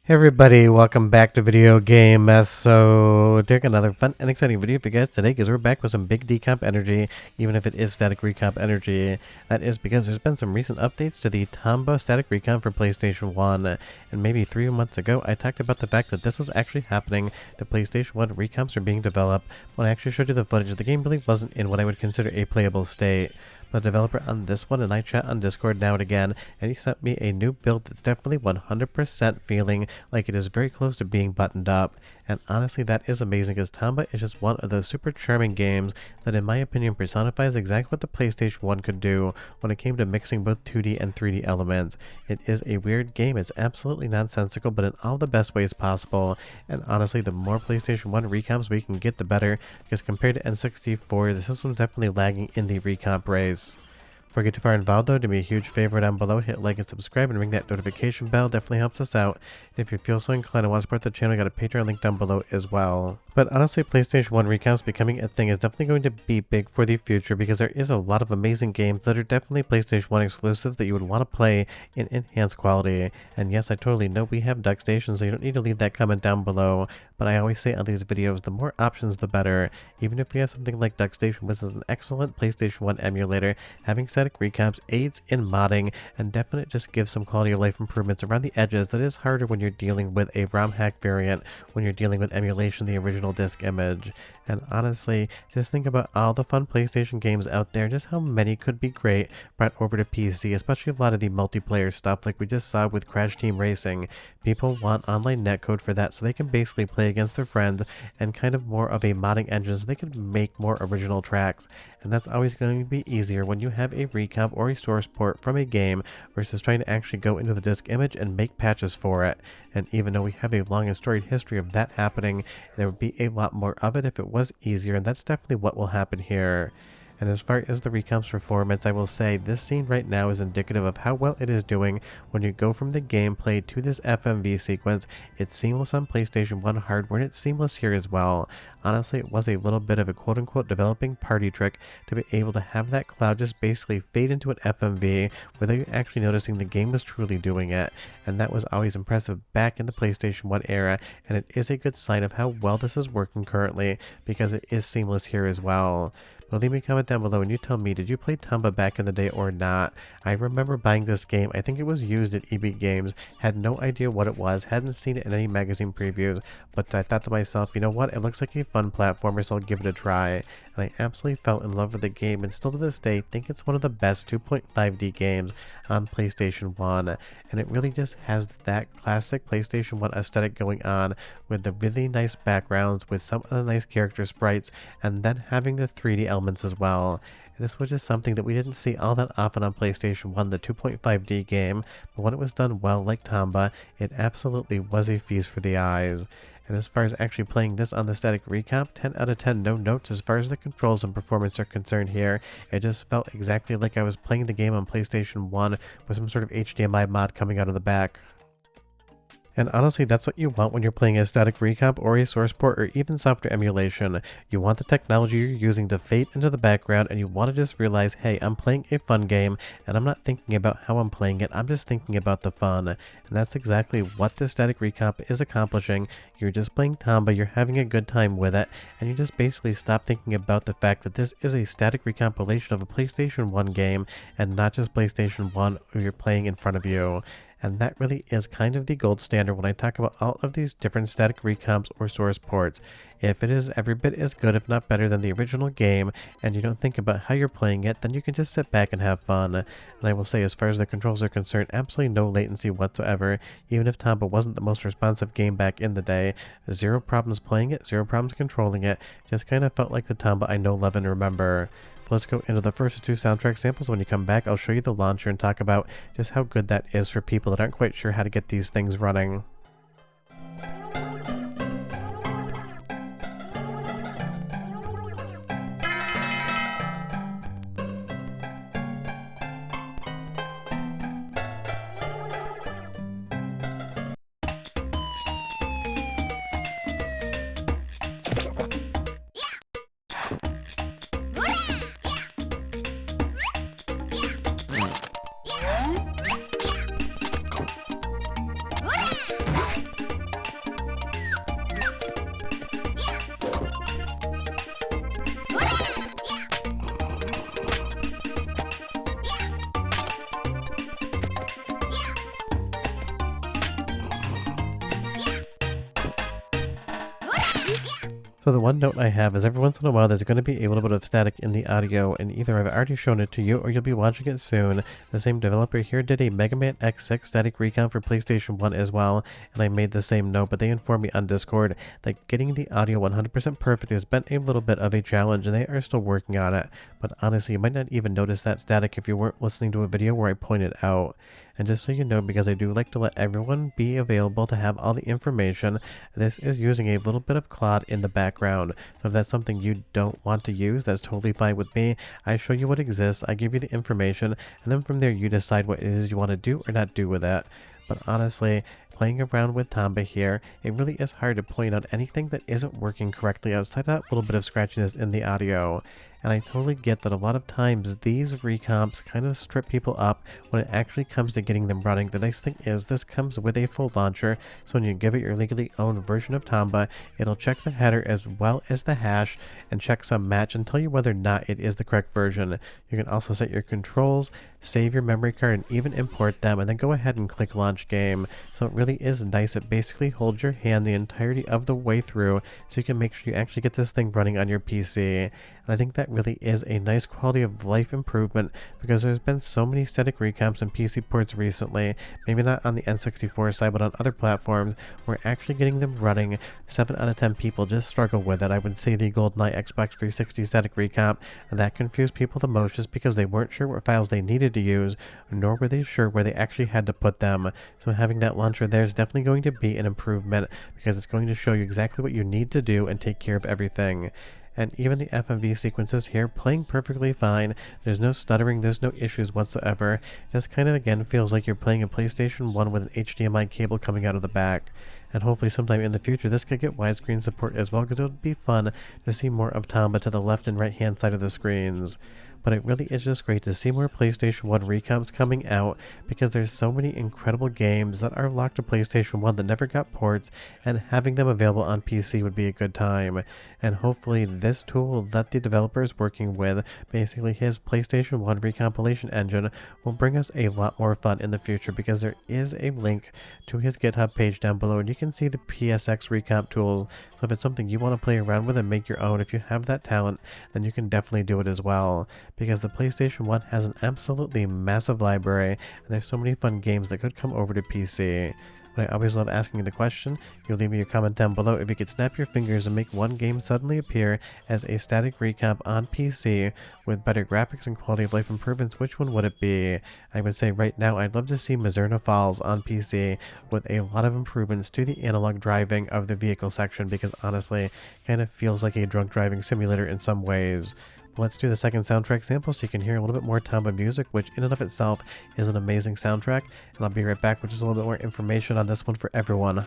Hey everybody, welcome back to Video Game Mess. So, doing another fun and exciting video for you guys today because we're back with some big decomp energy, even if it is static recomp energy. That is because there's been some recent updates to the Tomba static recomp for PlayStation 1, and maybe 3 months ago I talked about the fact that this was actually happening. The PlayStation 1 recomps are being developed. When I actually showed you the footage, the game really wasn't in what I would consider a playable state. The developer on this one and I chat on Discord now and again, and he sent me a new build that's definitely 100% feeling like it is very close to being buttoned up. And honestly, that is amazing because Tomba is just one of those super charming games that in my opinion personifies exactly what the PlayStation 1 could do when it came to mixing both 2D and 3D elements. It is a weird game, it's absolutely nonsensical but in all the best ways possible, and honestly the more PlayStation 1 recomps we can get the better, because compared to N64 the system's definitely lagging in the recomp race. Before we get too far involved though, do me a huge favor down below, hit like and subscribe and ring that notification bell, definitely helps us out. And if you feel so inclined and want to support the channel, I got a Patreon link down below as well. But honestly, PlayStation 1 recomps becoming a thing is definitely going to be big for the future because there is a lot of amazing games that are definitely PlayStation 1 exclusives that you would want to play in enhanced quality. And yes, I totally know we have DuckStation, so you don't need to leave that comment down below. But I always say on these videos, the more options the better. Even if we have something like DuckStation, which is an excellent PlayStation 1 emulator, having static recomps aids in modding and definitely just gives some quality of life improvements around the edges that is harder when you're dealing with a ROM hack variant, when you're dealing with emulation the original disc image. And honestly, just think about all the fun PlayStation games out there, just how many could be great brought over to PC, especially a lot of the multiplayer stuff like we just saw with Crash Team Racing. People want online netcode for that so they can basically play against their friends, and kind of more of a modding engine so they can make more original tracks. And that's always going to be easier when you have a recomp or a source port from a game versus trying to actually go into the disk image and make patches for it. And even though we have a long and storied history of that happening, there would be a lot more of it if it was easier, and that's definitely what will happen here. And as far as the recomp's performance, I will say this scene right now is indicative of how well it is doing when you go from the gameplay to this FMV sequence. It's seamless on PlayStation 1 hardware and it's seamless here as well. Honestly, it was a little bit of a quote-unquote developing party trick to be able to have that cloud just basically fade into an FMV without you actually noticing the game was truly doing it. And that was always impressive back in the PlayStation 1 era, and it is a good sign of how well this is working currently because it is seamless here as well. But leave me a comment down below and you tell me, did you play Tomba back in the day or not? I remember buying this game, I think it was used at EB Games, had no idea what it was, hadn't seen it in any magazine previews, but I thought to myself, you know what, it looks like a fun platformer, so I'll give it a try. And I absolutely fell in love with the game, and still to this day think it's one of the best 2.5D games on PlayStation 1. And it really just has that classic PlayStation 1 aesthetic going on, with the really nice backgrounds, with some of the nice character sprites, and then having the 3D elements as well. This was just something that we didn't see all that often on PlayStation 1, the 2.5D game, but when it was done well like Tomba, it absolutely was a feast for the eyes. And as far as actually playing this on the static recomp, 10 out of 10 no notes as far as the controls and performance are concerned here. It just felt exactly like I was playing the game on PlayStation 1 with some sort of HDMI mod coming out of the back. And honestly, that's what you want when you're playing a static recomp or a source port or even software emulation. You want the technology you're using to fade into the background, and you want to just realize, hey, I'm playing a fun game and I'm not thinking about how I'm playing it, I'm just thinking about the fun. And that's exactly what this static recomp is accomplishing. You're just playing Tomba, you're having a good time with it, and you just basically stop thinking about the fact that this is a static recompilation of a PlayStation 1 game and not just PlayStation 1 or you're playing in front of you. And that really is kind of the gold standard when I talk about all of these different static recomps or source ports. If it is every bit as good, if not better, than the original game, and you don't think about how you're playing it, then you can just sit back and have fun. And I will say, as far as the controls are concerned, absolutely no latency whatsoever. Even if Tomba wasn't the most responsive game back in the day, zero problems playing it, zero problems controlling it. Just kind of felt like the Tomba I know, love, and remember. Let's go into the first 2 soundtrack samples. When you come back, I'll show you the launcher and talk about just how good that is for people that aren't quite sure how to get these things running. So the one note I have is every once in a while there's going to be a little bit of static in the audio, and either I've already shown it to you or you'll be watching it soon. The same developer here did a Mega Man X6 static recount for PlayStation 1 as well, and I made the same note, but they informed me on Discord that getting the audio 100% perfect has been a little bit of a challenge, and they are still working on it. But honestly, you might not even notice that static if you weren't listening to a video where I pointed out. And just so you know, because I do like to let everyone be available to have all the information, this is using a little bit of Claude in the background. So if that's something you don't want to use, that's totally fine with me. I show you what exists, I give you the information, and then from there you decide what it is you want to do or not do with it. But honestly, playing around with Tomba here, it really is hard to point out anything that isn't working correctly outside that little bit of scratchiness in the audio. And I totally get that a lot of times these recomps kind of strip people up when it actually comes to getting them running. The nice thing is this comes with a full launcher, so when you give it your legally owned version of Tomba, it'll check the header as well as the hash and check some match and tell you whether or not it is the correct version. You can also set your controls, save your memory card, and even import them, and then go ahead and click launch game. So it really is nice. It basically holds your hand the entirety of the way through, so you can make sure you actually get this thing running on your PC. And I think that really is a nice quality of life improvement, because there's been so many static recomps and PC ports recently, maybe not on the N64 side, but on other platforms, where actually getting them running, 7 out of 10 people just struggle with it. I would say the GoldenEye Xbox 360 static recomp, and that confused people the most just because they weren't sure what files they needed to use, nor were they sure where they actually had to put them. So having that launcher there is definitely going to be an improvement, because it's going to show you exactly what you need to do and take care of everything. And even the FMV sequences here playing perfectly fine. There's no stuttering, there's no issues whatsoever. This kind of again feels like you're playing a PlayStation 1 with an HDMI cable coming out of the back. And hopefully sometime in the future this could get widescreen support as well, because it would be fun to see more of Tomba to the left and right hand side of the screens. But it really is just great to see more PlayStation 1 recomps coming out, because there's so many incredible games that are locked to PlayStation 1 that never got ports, and having them available on PC would be a good time. And hopefully this tool that the developer is working with, basically his PlayStation 1 recompilation engine, will bring us a lot more fun in the future, because there is a link to his GitHub page down below, and you can see the PSX recomp tools. So if it's something you want to play around with and make your own, if you have that talent, then you can definitely do it as well, because the PlayStation 1 has an absolutely massive library, and there's so many fun games that could come over to PC. But I always love asking the question. You leave me your comment down below. If you could snap your fingers and make one game suddenly appear as a static recomp on PC with better graphics and quality of life improvements, which one would it be? I would say right now I'd love to see Mazurna Falls on PC with a lot of improvements to the analog driving of the vehicle section, because honestly it kind of feels like a drunk driving simulator in some ways. Let's do the second soundtrack sample so you can hear a little bit more Tomba music, which in and of itself is an amazing soundtrack. And I'll be right back with just a little bit more information on this one for everyone.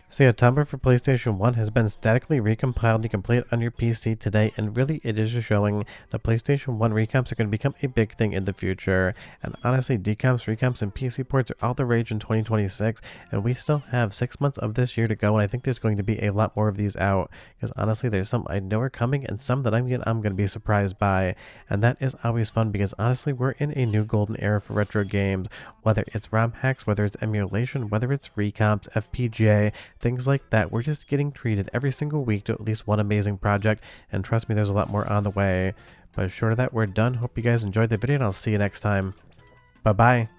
So yeah, Tomba for PlayStation 1 has been statically recompiled. You can play it on your PC today, and really it is just showing that PlayStation 1 recomps are going to become a big thing in the future. And honestly, decomps, recomps, and PC ports are all the rage in 2026, and we still have 6 months of this year to go, and I think there's going to be a lot more of these out, because honestly there's some I know are coming and some that I'm going to be surprised by, and that is always fun, because honestly we're in a new golden era for retro games, whether it's ROM hacks, whether it's emulation, whether it's recomps, FPGA, things like that. We're just getting treated every single week to at least one amazing project, and trust me, there's a lot more on the way. But short of that, we're done. Hope you guys enjoyed the video, and I'll see you next time. Bye bye.